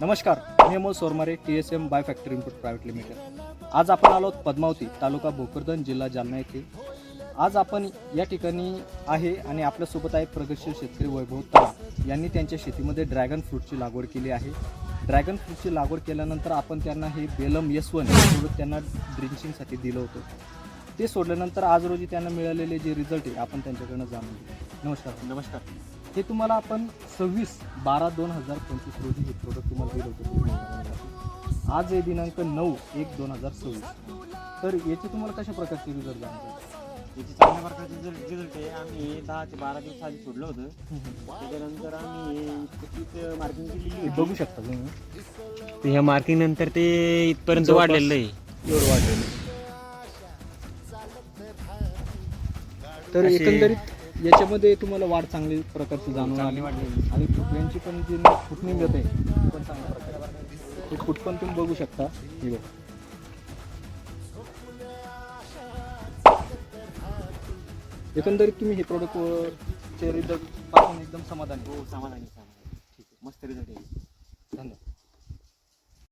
नमस्कार, मी Amol Sormare, TSM by factory input private limited. आज आपण आलो पद्मावती, तालुका भोकरदन, जिल्हा जालना येथे. आज आपण या ठिकाणी आहे आणि आपल्यासोबत आहे प्रगतशील शेतकरी वैभव तळा यांनी त्यांच्या शेतीमध्ये ड्रॅगन फ्रूटची लागवड केली आहे. ड्रॅगन फ्रूटची लागवड केल्यानंतर आपण त्यांना हे बेलम S1 प्रोडक्ट त्यांना ड्रिंचिंगसाठी दिलं होतं. ते सोडल्यानंतर आज रोजी त्यांना मिळालेले जे रिझल्ट आहे आपण त्यांच्याकडनं जाणून घेऊ. नमस्कार. हे तुम्हाला आपण 26/12/2025 रोजी हे प्रोडक्ट तुम्हाला दिलं होतं. आज आहे दिनांक 9/1/2026. तर याचे तुम्हाला कशा प्रकारचे रिझल्ट जाणवतात? याची चांगल्या प्रकारचे रिझल्ट आहे. आम्ही 10 ते 12 दिवस आधी सोडलं होतं. त्याच्यानंतर आम्ही मार्किंग केलेली हे होती. बघू शकता तुम्ही, ते ह्या मार्किंग नंतर ते इथपर्यंत जवळपास वाढलेलं आहे. एवढं वाढलेलं. तर असे- एकंदरीत याच्यामध्ये तुम्हाला वाढ चांगली प्रकारची जाणून आली वाढलेली. आणि फुटव्यांची पण जी फूट निघत आहे ती पण चांगल्या प्रकारे ते फूट पण तुम्ही बघू शकता. हे बघा. एकंदरीत तुम्ही हे प्रोडक्ट चे रिझल्ट पाहून एकदम समाधानी. हो, समाधानी. ठीक आहे, मस्त रिझल्ट आहे. धन्यवाद.